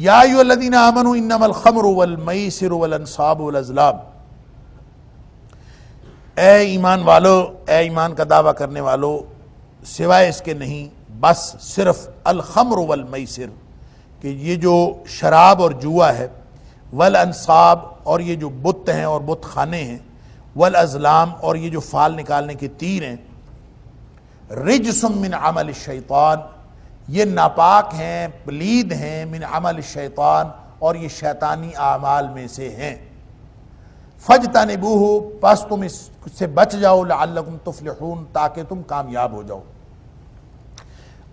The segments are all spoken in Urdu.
یا ایھا الذین آمنوا انما الخمر والمیسر والانصاب والازلام، اے ایمان والو، اے ایمان کا دعویٰ کرنے والو، سوائے اس کے نہیں، بس صرف الخمر والمیسر، کہ یہ جو شراب اور جوا ہے، والانصاب، اور یہ جو بت ہیں اور بت خانے ہیں، والازلام، اور یہ جو فال نکالنے کے تیر ہیں، رجس من عمل الشیطان، یہ ناپاک ہیں، پلید ہیں، من عمل الشیطان، اور یہ شیطانی اعمال میں سے ہیں، فاجتنبوہ، پس تم اس سے بچ جاؤ، لعلکم تفلحون، تاکہ تم کامیاب ہو جاؤ۔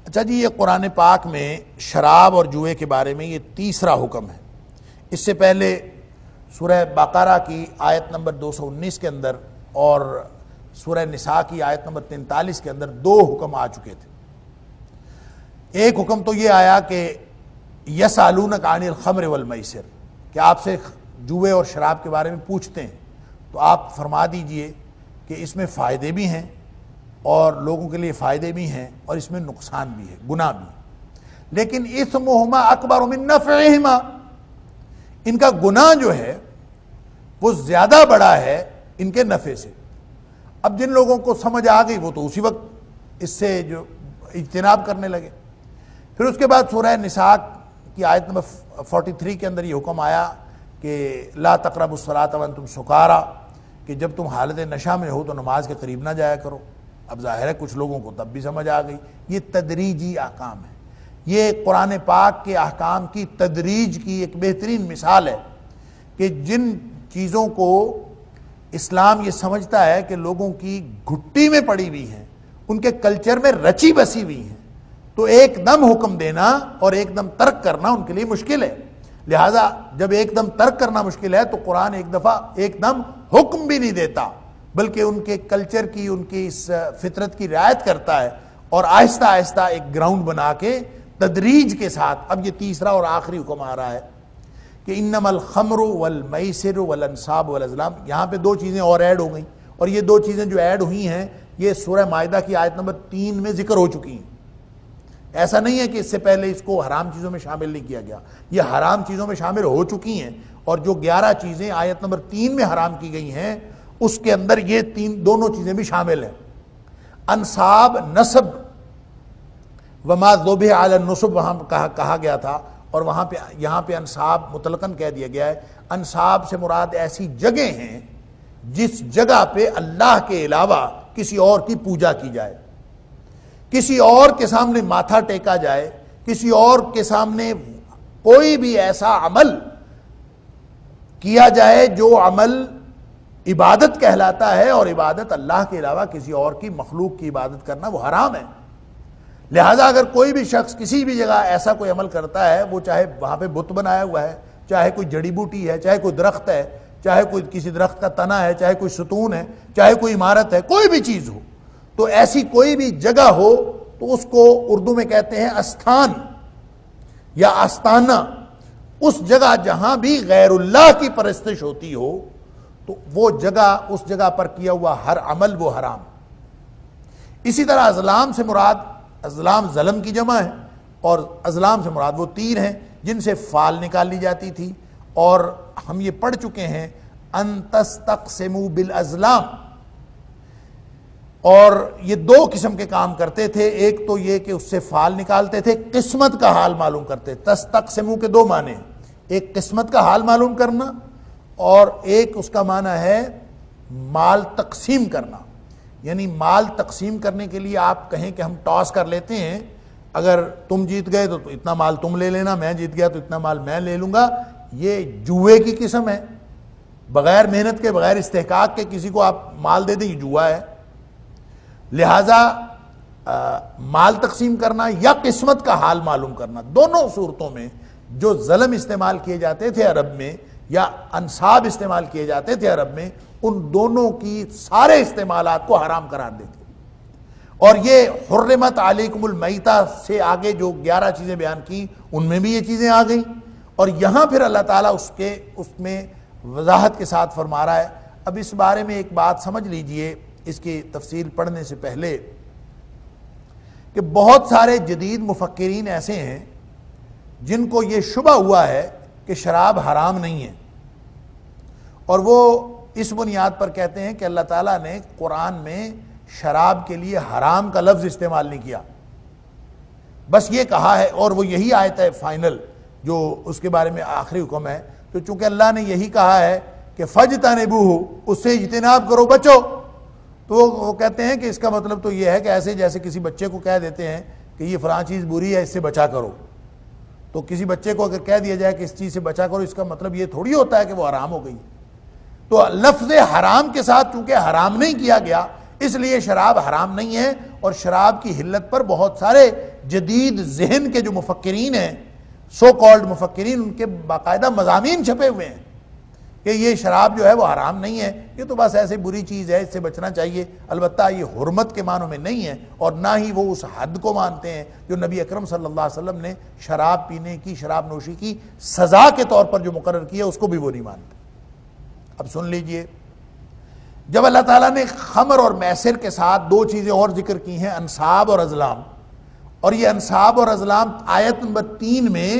اچھا جی، یہ قرآن پاک میں شراب اور جوئے کے بارے میں یہ تیسرا حکم ہے۔ اس سے پہلے سورہ بقرہ کی آیت نمبر 219 کے اندر اور سورہ نساء کی آیت نمبر 43 کے اندر دو حکم آ چکے تھے۔ ایک حکم تو یہ آیا کہ یسألونک عن الخمر والمیسر، کہ آپ سے جوئے اور شراب کے بارے میں پوچھتے ہیں تو آپ فرما دیجئے کہ اس میں فائدے بھی ہیں اور لوگوں کے لیے فائدے بھی ہیں اور اس میں نقصان بھی ہے، گناہ بھی ہے، لیکن اثمہما اکبر من نفعہما، ان کا گناہ جو ہے وہ زیادہ بڑا ہے ان کے نفع سے۔ اب جن لوگوں کو سمجھ آ گئی وہ تو اسی وقت اس سے جو اجتناب کرنے لگے۔ پھر اس کے بعد سورہ نساء کی آیت نمبر 43 کے اندر یہ حکم آیا کہ لا تقربوا الصلاۃ وانتم سکارا، کہ جب تم حالت نشہ میں ہو تو نماز کے قریب نہ جایا کرو۔ اب ظاہر ہے کچھ لوگوں کو تب بھی سمجھ آ گئی۔ یہ تدریجی احکام ہے، یہ قرآن پاک کے احکام کی تدریج کی ایک بہترین مثال ہے کہ جن چیزوں کو اسلام یہ سمجھتا ہے کہ لوگوں کی گھٹی میں پڑی ہوئی ہیں، ان کے کلچر میں رچی بسی ہوئی ہیں، تو ایک دم حکم دینا اور ایک دم ترک کرنا ان کے لیے مشکل ہے۔ لہٰذا جب ایک دم ترک کرنا مشکل ہے تو قرآن ایک دم حکم بھی نہیں دیتا، بلکہ ان کے کلچر کی، ان کی اس فطرت کی رعایت کرتا ہے اور آہستہ آہستہ ایک گراؤنڈ بنا کے تدریج کے ساتھ اب یہ تیسرا اور آخری حکم آ رہا ہے کہ انما الخمر والمیسر والانصاب والازلام۔ یہاں پہ دو چیزیں اور ایڈ ہو گئیں، اور یہ دو چیزیں جو ایڈ ہوئی ہیں یہ سورہ مائدہ کی آیت نمبر 3 میں ذکر ہو چکی ہیں۔ ایسا نہیں ہے کہ اس سے پہلے اس کو حرام چیزوں میں شامل نہیں کیا گیا، یہ حرام چیزوں میں شامل ہو چکی ہیں، اور جو 11 چیزیں آیت نمبر 3 میں حرام کی گئی ہیں اس کے اندر یہ دونوں چیزیں بھی شامل ہیں۔ انصاب نسب، وما ذبح علی النصب وہاں کہا گیا تھا، اور وہاں پہ یہاں پہ انصاب مطلقاً کہہ دیا گیا ہے۔ انصاب سے مراد ایسی جگہیں ہیں جس جگہ پہ اللہ کے علاوہ کسی اور کی پوجا کی جائے، کسی اور کے سامنے ماتھا ٹیکا جائے، کسی اور کے سامنے کوئی بھی ایسا عمل کیا جائے جو عمل عبادت کہلاتا ہے، اور عبادت اللہ کے علاوہ کسی اور کی مخلوق کی عبادت کرنا وہ حرام ہے۔ لہذا اگر کوئی بھی شخص کسی بھی جگہ ایسا کوئی عمل کرتا ہے، وہ چاہے وہاں پہ بت بنایا ہوا ہے، چاہے کوئی جڑی بوٹی ہے، چاہے کوئی درخت ہے، چاہے کوئی کسی درخت کا تنا ہے، چاہے کوئی ستون ہے، چاہے کوئی عمارت ہے، کوئی بھی چیز ہو، تو ایسی کوئی بھی جگہ ہو تو اس کو اردو میں کہتے ہیں استھان یا آستانہ۔ اس جگہ جہاں بھی غیر اللہ کی پرستش ہوتی ہو تو وہ جگہ، اس جگہ پر کیا ہوا ہر عمل وہ حرام۔ اسی طرح ازلام سے مراد، ازلام ظلم کی جمع ہے، اور ازلام سے مراد وہ تیر ہیں جن سے فال نکال لی جاتی تھی، اور ہم یہ پڑھ چکے ہیں ان تستقسموا بالازلام، اور یہ دو قسم کے کام کرتے تھے۔ ایک تو یہ کہ اس سے فال نکالتے تھے، قسمت کا حال معلوم کرتے۔ تستقسموا کے دو معنی ہیں، ایک قسمت کا حال معلوم کرنا، اور ایک اس کا معنی ہے مال تقسیم کرنا۔ یعنی مال تقسیم کرنے کے لیے آپ کہیں کہ ہم ٹاس کر لیتے ہیں، اگر تم جیت گئے تو اتنا مال تم لے لینا، میں جیت گیا تو اتنا مال میں لے لوں گا۔ یہ جوئے کی قسم ہے، بغیر محنت کے، بغیر استحقاق کے کسی کو آپ مال دے دیں، یہ جوا ہے۔ لہذا مال تقسیم کرنا یا قسمت کا حال معلوم کرنا، دونوں صورتوں میں جو ظلم استعمال کیے جاتے تھے عرب میں یا انصاب استعمال کیے جاتے تھے عرب میں، ان دونوں کی سارے استعمالات کو حرام قرار دیتے۔ اور یہ حرمت علیکم المیتہ سے آگے جو 11 چیزیں بیان کی ان میں بھی یہ چیزیں آ گئیں، اور یہاں پھر اللہ تعالیٰ اس میں وضاحت کے ساتھ فرما رہا ہے۔ اب اس بارے میں ایک بات سمجھ لیجئے اس کی تفصیل پڑھنے سے پہلے، کہ بہت سارے جدید مفکرین ایسے ہیں جن کو یہ شبہ ہوا ہے کہ شراب حرام نہیں ہے، اور وہ اس بنیاد پر کہتے ہیں کہ اللہ تعالیٰ نے قرآن میں شراب کے لیے حرام کا لفظ استعمال نہیں کیا، بس یہ کہا ہے، اور وہ یہی آیت ہے فائنل جو اس کے بارے میں آخری حکم ہے، تو چونکہ اللہ نے یہی کہا ہے کہ فَاجْتَنِبُوهُ، اس سے اجتناب کرو، بچو، تو وہ کہتے ہیں کہ اس کا مطلب تو یہ ہے کہ ایسے جیسے کسی بچے کو کہہ دیتے ہیں کہ یہ فلاں چیز بری ہے، اس سے بچا کرو، تو کسی بچے کو اگر کہہ دیا جائے کہ اس چیز سے بچا کرو، اس کا مطلب یہ تھوڑی ہوتا ہے کہ وہ حرام ہو گئی۔ تو لفظ حرام کے ساتھ چونکہ حرام نہیں کیا گیا، اس لیے شراب حرام نہیں ہے، اور شراب کی حلت پر بہت سارے جدید ذہن کے جو مفکرین ہیں، سو کالڈ مفکرین، ان کے باقاعدہ مضامین چھپے ہوئے ہیں کہ یہ شراب جو ہے وہ حرام نہیں ہے، یہ تو بس ایسے بری چیز ہے، اس سے بچنا چاہیے۔ البتہ یہ حرمت کے معنوں میں نہیں ہے، اور نہ ہی وہ اس حد کو مانتے ہیں جو نبی اکرم صلی اللہ علیہ وسلم نے شراب پینے کی، شراب نوشی کی سزا کے طور پر جو مقرر کیا، اس کو بھی وہ نہیں مانتے۔ اب سن لیجئے، جب اللہ تعالیٰ نے خمر اور میسر کے ساتھ دو چیزیں اور ذکر کی ہیں، انصاب اور ازلام، اور یہ انصاب اور ازلام آیت نمبر 3 میں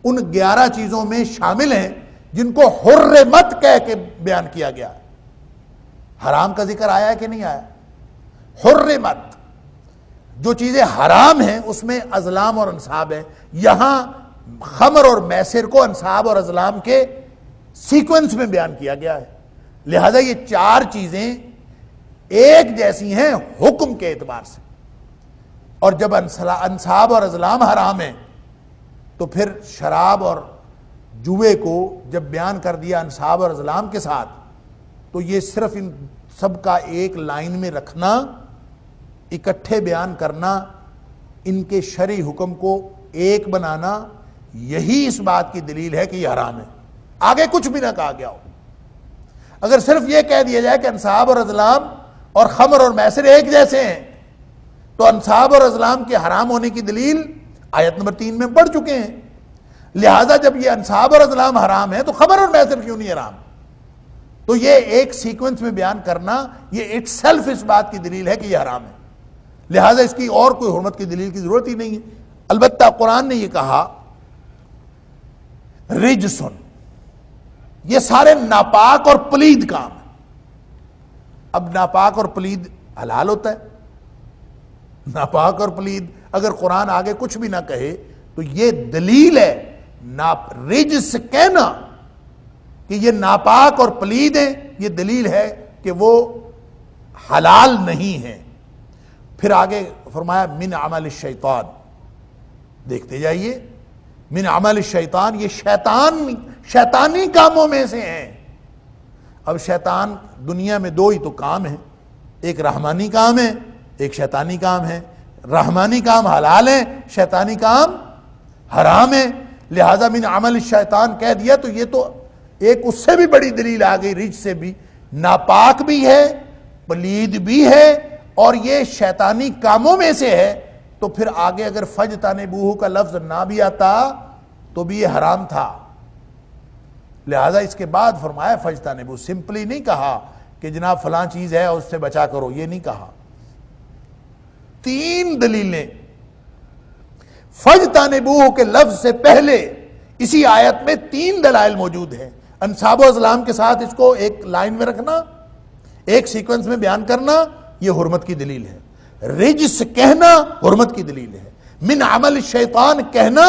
ان 11 چیزوں میں شامل ہیں جن کو حرمت کہہ کے بیان کیا گیا۔ حرام کا ذکر آیا ہے کہ نہیں آیا؟ حرمت، جو چیزیں حرام ہیں اس میں ازلام اور انصاب ہے، یہاں خمر اور میسر کو انصاب اور ازلام کے سیکوینس میں بیان کیا گیا ہے، لہذا یہ 4 چیزیں ایک جیسی ہیں حکم کے اعتبار سے، اور جب انصاب اور ازلام حرام ہیں تو پھر شراب اور جوے کو جب بیان کر دیا انصاب اور ازلام کے ساتھ، تو یہ صرف ان سب کا ایک لائن میں رکھنا، اکٹھے بیان کرنا، ان کے شرعی حکم کو ایک بنانا، یہی اس بات کی دلیل ہے کہ یہ حرام ہے، آگے کچھ بھی نہ کہا گیا ہو۔ اگر صرف یہ کہہ دیا جائے کہ انصاب اور ازلام اور خمر اور میسر ایک جیسے ہیں، تو انصاب اور ازلام کے حرام ہونے کی دلیل آیت نمبر 3 میں پڑھ چکے ہیں، لہذا جب یہ انصاب اور ازلام حرام ہے تو خمر اور میسر کیوں نہیں حرام؟ تو یہ ایک سیکوینس میں بیان کرنا، یہ اٹ سیلف اس بات کی دلیل ہے کہ یہ حرام ہے، لہذا اس کی اور کوئی حرمت کی دلیل کی ضرورت ہی نہیں ہے۔ البتہ قرآن نے یہ کہا رجسن، یہ سارے ناپاک اور پلید کام ہیں۔ اب ناپاک اور پلید حلال ہوتا ہے؟ ناپاک اور پلید اگر قرآن آگے کچھ بھی نہ کہے تو یہ دلیل ہے، رجس کہنا کہ یہ ناپاک اور پلید ہیں، یہ دلیل ہے کہ وہ حلال نہیں ہیں۔ پھر آگے فرمایا من عمل الشیطان، دیکھتے جائیے، من عمل الشیطان، یہ شیطانی کاموں میں سے ہیں۔ اب شیطان دنیا میں 2 ہی تو کام ہیں، ایک رحمانی کام ہے، ایک شیطانی کام ہے۔ رحمانی کام حلال ہے، شیطانی کام حرام ہے، لہذا من عمل الشیطان کہہ دیا تو یہ تو ایک اس سے بھی بڑی دلیل آ گئی، رج سے بھی، ناپاک بھی ہے، پلید بھی ہے، اور یہ شیطانی کاموں میں سے ہے، تو پھر آگے اگر فَاجْتَنِبُوهُ کا لفظ نہ بھی آتا تو بھی یہ حرام تھا، لہذا اس کے بعد فرمایا فَاجْتَنِبُوهُ، سمپلی نہیں کہا کہ جناب فلاں چیز ہے اس سے بچا کرو، یہ نہیں کہا۔ 3 دلیلیں فَاجْتَنِبُوهُ کے لفظ سے پہلے اسی آیت میں 3 دلائل موجود ہیں۔ انصاب و ازلام کے ساتھ اس کو ایک لائن میں رکھنا، ایک سیکوینس میں بیان کرنا، یہ حرمت کی دلیل ہے۔ رجس کہنا حرمت کی دلیل ہے، من عمل الشیطان کہنا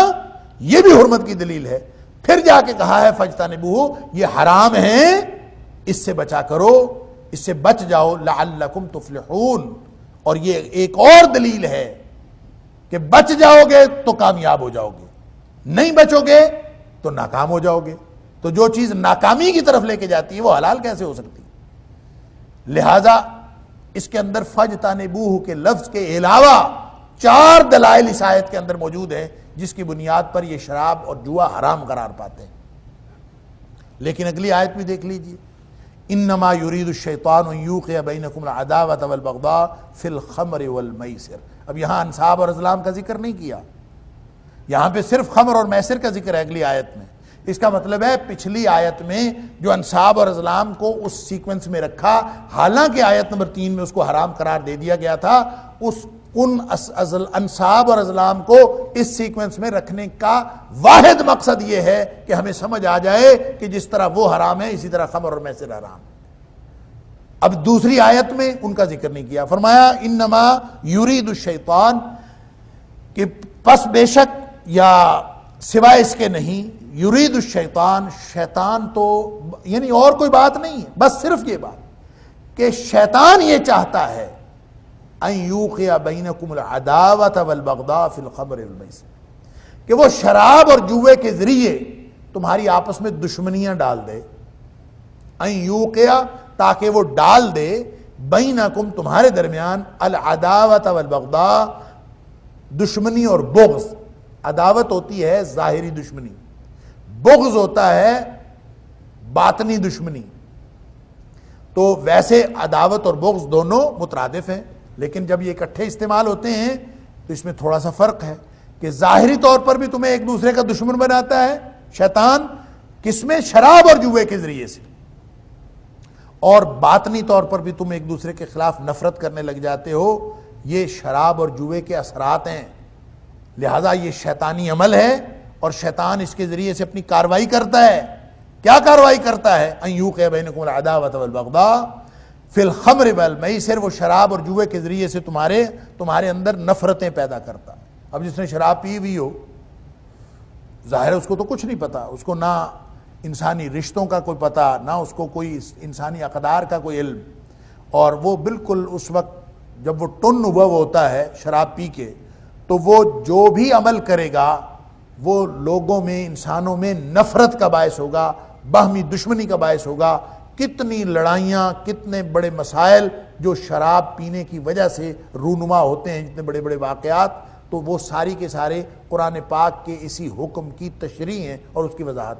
یہ بھی حرمت کی دلیل ہے۔ پھر جا کے کہا ہے فَاجْتَنِبُوهُ، یہ حرام ہیں، اس سے بچا کرو، اس سے بچ جاؤ، لعلکم تفلحون۔ اور یہ ایک اور دلیل ہے کہ بچ جاؤ گے تو کامیاب ہو جاؤ گے، نہیں بچو گے تو ناکام ہو جاؤ گے۔ تو جو چیز ناکامی کی طرف لے کے جاتی ہے وہ حلال کیسے ہو سکتی؟ لہذا اس کے اندر فَاجْتَنِبُوهُ کے لفظ کے علاوہ 4 دلائل اس آیت کے اندر موجود ہیں جس کی بنیاد پر یہ شراب اور جوا حرام قرار پاتے ہیں۔ لیکن اگلی آیت بھی دیکھ لیجئے، انما یرید الشیطان ان یوقع بینکم العداوۃ والبغضاء فی الخمر والمیسر۔ اب یہاں انصاب اور ازلام کا ذکر نہیں کیا، یہاں پہ صرف خمر اور میسر کا ذکر ہے اگلی آیت میں۔ اس کا مطلب ہے پچھلی آیت میں جو انصاب اور ازلام کو اس سیکوینس میں رکھا، حالانکہ آیت نمبر 3 میں اس کو حرام قرار دے دیا گیا تھا، اس ان انصاب اور ازلام کو اس سیکوینس میں رکھنے کا واحد مقصد یہ ہے کہ ہمیں سمجھ آ جائے کہ جس طرح وہ حرام ہے اسی طرح خمر اور میسر حرام ہے۔ اب دوسری آیت میں ان کا ذکر نہیں کیا، فرمایا انما یرید الشیطان، کہ پس بے شک یا سوائے اس کے نہیں، یرید الشیطان، شیطان تو یعنی اور کوئی بات نہیں ہے، بس صرف یہ بات کہ شیطان یہ چاہتا ہے ان یوقع بینکم العداوۃ والبغضاء فی الخمر والمیسر، کہ وہ شراب اور جوے کے ذریعے تمہاری آپس میں دشمنیاں ڈال دے، ان یوقع تاکہ وہ ڈال دے بینکم تمہارے درمیان العداوۃ والبغضاء، دشمنی اور بغض۔ عداوت ہوتی ہے ظاہری دشمنی، بغض ہوتا ہے باطنی دشمنی۔ تو ویسے عداوت اور بغض دونوں مترادف ہیں، لیکن جب یہ اکٹھے استعمال ہوتے ہیں تو اس میں تھوڑا سا فرق ہے کہ ظاہری طور پر بھی تمہیں ایک دوسرے کا دشمن بناتا ہے شیطان، کس میں؟ شراب اور جوے کے ذریعے سے، اور باطنی طور پر بھی تم ایک دوسرے کے خلاف نفرت کرنے لگ جاتے ہو۔ یہ شراب اور جوے کے اثرات ہیں، لہذا یہ شیطانی عمل ہے، اور شیطان اس کے ذریعے سے اپنی کاروائی کرتا ہے۔ کیا کاروائی کرتا ہے؟ ان یوقع بینکم العداوۃ والبغضاء فی الخمر والمیسر، وہ شراب اور جوے کے ذریعے سے تمہارے اندر نفرتیں پیدا کرتا ہے۔ اب جس نے شراب پی ہوئی ہو، ظاہر ہے اس کو تو کچھ نہیں پتا، اس کو نہ انسانی رشتوں کا کوئی پتہ، نہ اس کو کوئی انسانی اقدار کا کوئی علم، اور وہ بالکل اس وقت جب وہ ٹن ہوا ہوتا ہے شراب پی کے، تو وہ جو بھی عمل کرے گا وہ لوگوں میں، انسانوں میں نفرت کا باعث ہوگا، باہمی دشمنی کا باعث ہوگا۔ کتنی لڑائیاں، کتنے بڑے مسائل جو شراب پینے کی وجہ سے رونما ہوتے ہیں، جتنے بڑے بڑے واقعات، تو وہ ساری کے سارے قرآن پاک کے اسی حکم کی تشریح ہیں اور اس کی وضاحت۔